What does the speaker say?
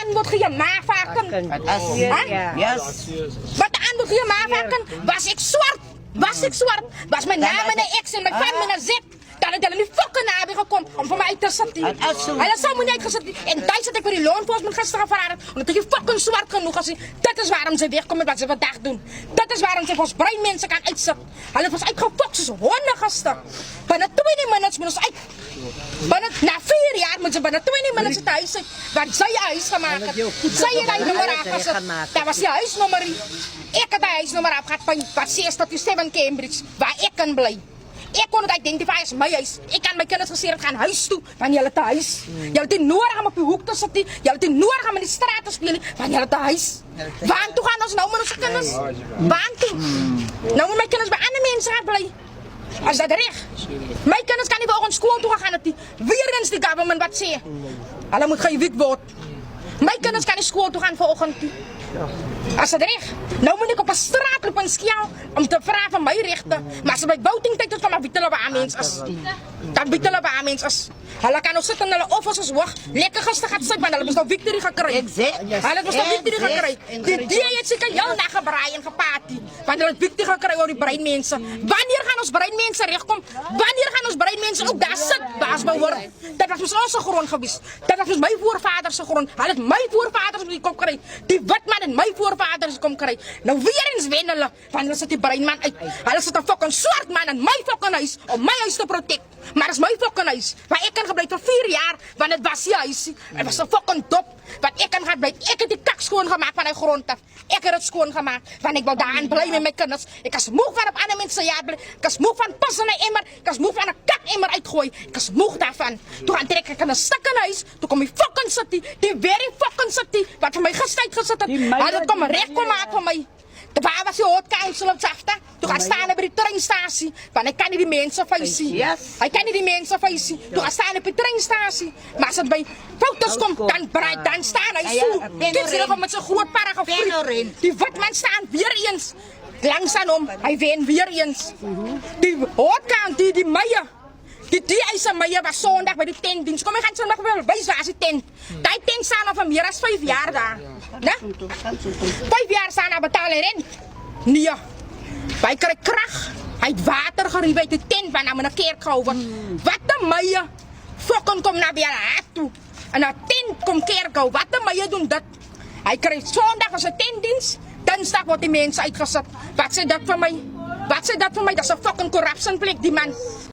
aan moet je maafhaken? Yes. Wat aan moet je maafhaken? Was ik zwart? Was mijn naam en een X en mijn van mijn Z? Dan had hij niet fucking naar hebben gekomen om voor mij te zetten. Hij had zo niet uitgezet. En daar zat ik voor die loonpost gisteren verraden. Omdat hij fucking zwart genoeg was. Dat is waarom ze wegkomen wat ze vandaag doen. Dat is waarom ze ons brein mensen kan uitzetten. Hij was uitgefokt zoals honden gasten. Binnen 20 minutes moet ons uit. Na 4 jaar moeten ze binnen 20 minutes het huis uit. Waar zij je huis gemaakt had. Zij je dat nummer afgezet. Dat was je huisnummer. Ik had dat huisnummer afgehad van 6 tot 7 Cambridge. Waar ik kan blijven. Ik kon het identifiëren als mijn huis. Ik kan mijn kinderen gezegd gaan huis toe. Van jullie thuis. Jullie hebt nodig om op je hoek te zitten. Jullie hebt nodig om in de straat te spelen. Van jullie thuis. Waar toe gaan ons nou met onze kinders? Waar toe? Nou moet mijn kinders bij andere mensen gaan blijven. Als dat recht. Mijn kinders kan niet bij ons school toe gaan. Dat die weer eens die government wat zegt. Alle moet geen wit worden. Mijn kinders kan niet school toe gaan volgend. Als dat recht. Nou moet ik op een straat lopen en schiaal om te vragen van mijn rechten. Maar als ze bij bouwtingtijd doet van mijn wittelen waar mensen. Dat wittelen waar mensen. Hij kan nog zitten naar de offices wacht. Lekker gasten gaat zitten, maar dan hebben ze nog victory gekregen. Hij heeft nog victory gekregen. Die heeft zich heel nagebraaid en geparty. Want hij heeft victory gekregen over die breinmensen. Wanneer gaan ons breinmensen rechtkomen? Wanneer gaan ons breinmensen ook daar zitten? Baasbouw worden. Dat was onze grond geweest. Dat was mijn voorvaders grond. Hij heeft mijn voorvaders die kom krijgen. Die witman en mijn voorvaders kom krijgen. Nou weer eens winnen. Wanneer zit die breinman uit? Hij zit een fucking zwart man in mijn fucking huis. Om mijn huis te protecten. Maar dat is mijn fucking huis. Waar ik kan gebleven voor 4 jaar. Want het was je huis. Het was een fucking dop. Want ik kan gebleven. Ik heb die kak schoongemaakt van de grond af. Ik heb het schoongemaakt. Want ik wil daaraan blijven met mijn kinderen. Ik was moe van op andere mensen jaar blijven. Ik was moe van passen in een emmer. Ik was moe van een kak-emmer uitgooien. Ik was moe daarvan. Toen gaan trek ik in een stukkenhuis. Toen kom je fucking city. Die very fucking city. Wat voor mij gestijd gezet had. Hij dat kom recht kom maken van mij. Waar was je hoofdkounsel op Zafta? Toen gaan staan bij de treinstatie. Want ik kan niet die mensen facen. Hij kan niet die mensen facen. Toen gaan staan op de treinstatie. Maar als het bij foto's komt, dan staan hij zo. Dit is nog met zijn groot paragafriet. Die watman staan weer eens. Langzaam hij ween weer eens. Die hoofdkant, die meijer. Die is een meijer was zondag bij de tentdienst. Kom, je gaat zondag wel bij waar ze tent. Die tent staan al van meer dan 5 jaar daar. 5 jaar staan al betalen rent. Nee. Wij krijgen kracht. Hij heeft water gerieven uit de tent van naar een kerk gehouden. Wat een meijer. Fokken komt naar bij haar toe. En naar tent komt kerk houden. Wat een meijer doen dat. Hij krijgt zondag als een tentdienst. Dinsdag wordt die mensen uitgezet. Wat zei dat voor mij? Wat zei dat voor mij? Dat is een fucking corruption plek die man.